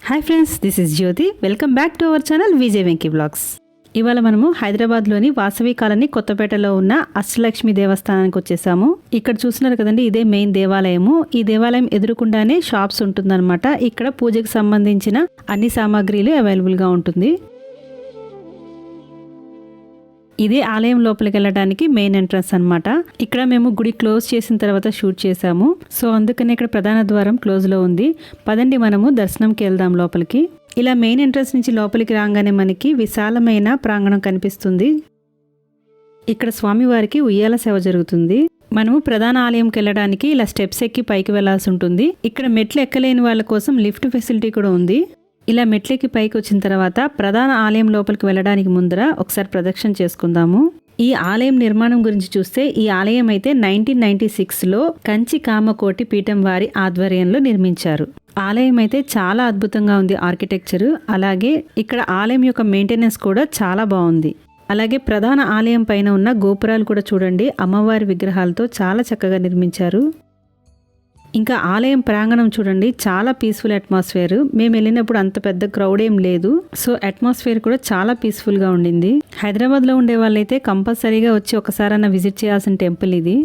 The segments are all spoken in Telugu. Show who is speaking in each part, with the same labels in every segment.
Speaker 1: Hi friends, this is Jyothi. Welcome back to our channel Vijay Venky blogs. ఇవాళ మనము హైదరాబాద్లోని వాసవి కాలనీ కొత్తపేటలో ఉన్న అష్టలక్ష్మి దేవస్థానానికి వచ్చేసాము. ఇక్కడ చూస్తున్నారు కదండి, ఇదే మెయిన్ దేవాలయము. ఈ దేవాలయం ఎదురుకుండానే షాప్స్ ఉంటుందన్నమాట. ఇక్కడ పూజకు సంబంధించిన అన్ని సామాగ్రిలు అవైలబుల్గా ఉంటుంది. ఇదే ఆలయం లోపలికి వెళ్ళడానికి మెయిన్ ఎంట్రన్స్ అన్నమాట. ఇక్కడ మేము గుడి క్లోజ్ చేసిన తర్వాత షూట్ చేసాము. సో అందుకని ఇక్కడ ప్రధాన ద్వారం క్లోజ్ లో ఉంది. పదండి మనము దర్శనంకి వెళ్దాం లోపలికి. ఇలా మెయిన్ ఎంట్రన్స్ నుంచి లోపలికి రాగానే మనకి విశాలమైన ప్రాంగణం కనిపిస్తుంది. ఇక్కడ స్వామివారికి ఉయ్యాల సేవ జరుగుతుంది. మనము ప్రధాన ఆలయంకి వెళ్ళడానికి ఇలా స్టెప్స్ ఎక్కి పైకి వెళ్లాల్సి ఉంటుంది. ఇక్కడ మెట్లు ఎక్కలేని వాళ్ళ కోసం లిఫ్ట్ ఫెసిలిటీ కూడా ఉంది. ఇలా మెట్లెక్కి పైకి వచ్చిన తర్వాత ప్రధాన ఆలయం లోపలికి వెళ్ళడానికి ముందర ఒకసారి ప్రదక్షిణ చేసుకుందాము. ఈ ఆలయం నిర్మాణం గురించి చూస్తే ఈ ఆలయం అయితే 1996లో కంచి కామకోటి పీఠం వారి ఆధ్వర్యంలో నిర్మించారు. ఆలయం అయితే చాలా అద్భుతంగా ఉంది ఆర్కిటెక్చర్. అలాగే ఇక్కడ ఆలయం యొక్క మెయింటెనెన్స్ కూడా చాలా బాగుంది. అలాగే ప్రధాన ఆలయం పైన ఉన్న గోపురాలు కూడా చూడండి, అమ్మవారి విగ్రహాలతో చాలా చక్కగా నిర్మించారు. ఇంకా ఆలయం ప్రాంగణం చూడండి, చాలా పీస్ఫుల్ అట్మాస్ఫియర్. మేము వెళ్ళినప్పుడు అంత పెద్ద క్రౌడ్ ఏం లేదు. సో అట్మాస్ఫియర్ కూడా చాలా పీస్ఫుల్గా ఉండింది. హైదరాబాద్లో ఉండే వాళ్ళైతే కంపల్సరీగా వచ్చి ఒకసారన్నా విజిట్ చేయాల్సిన టెంపుల్ ఇది.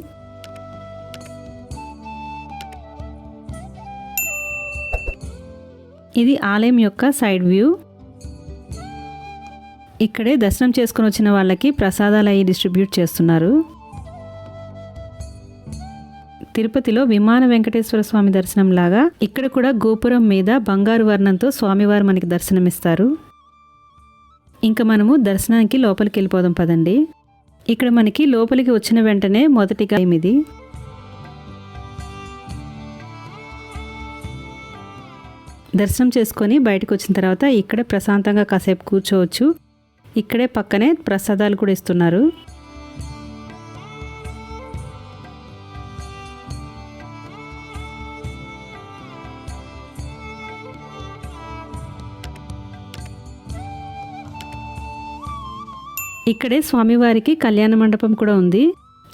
Speaker 1: ఇది ఆలయం యొక్క సైడ్ వ్యూ. ఇక్కడే దర్శనం చేసుకుని వచ్చిన వాళ్ళకి ప్రసాదాలు అయ్యి డిస్ట్రిబ్యూట్ చేస్తున్నారు. తిరుపతిలో విమాన వెంకటేశ్వర స్వామి దర్శనం లాగా ఇక్కడ కూడా గోపురం మీద బంగారు వర్ణంతో స్వామివారు మనకి దర్శనమిస్తారు. ఇంకా మనము దర్శనానికి లోపలికి వెళ్ళిపోదాం పదండి. ఇక్కడ మనకి లోపలికి వచ్చిన వెంటనే మొదటిగా ఇది దర్శనం చేసుకొని బయటకు వచ్చిన తర్వాత ఇక్కడే ప్రశాంతంగా కాసేపు కూర్చోవచ్చు. ఇక్కడే పక్కనే ప్రసాదాలు కూడా ఇస్తున్నారు. ఇక్కడే స్వామివారికి కళ్యాణ మండపం కూడా ఉంది.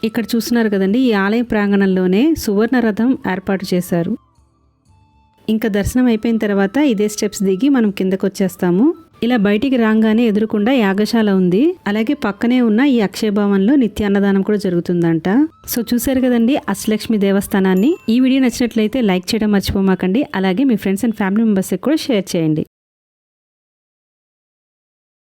Speaker 1: ఇక్కడ చూస్తున్నారు కదండి, ఈ ఆలయ ప్రాంగణంలోనే సువర్ణ రథం ఏర్పాటు చేశారు. ఇంకా దర్శనం అయిపోయిన తర్వాత ఇదే స్టెప్స్ దిగి మనం కిందకు వచ్చేస్తాము. ఇలా బయటికి రాగానే ఎదురుకుండా యాగశాల ఉంది. అలాగే పక్కనే ఉన్న ఈ అక్షయభవన్లో నిత్యాన్నదానం కూడా జరుగుతుందంట. సో చూసారు కదండి అష్టలక్ష్మి దేవస్థానాన్ని. ఈ వీడియో నచ్చినట్లయితే లైక్ చేయడం మర్చిపోమాకండి. అలాగే మీ ఫ్రెండ్స్ అండ్ ఫ్యామిలీ మెంబర్స్కి కూడా షేర్ చేయండి.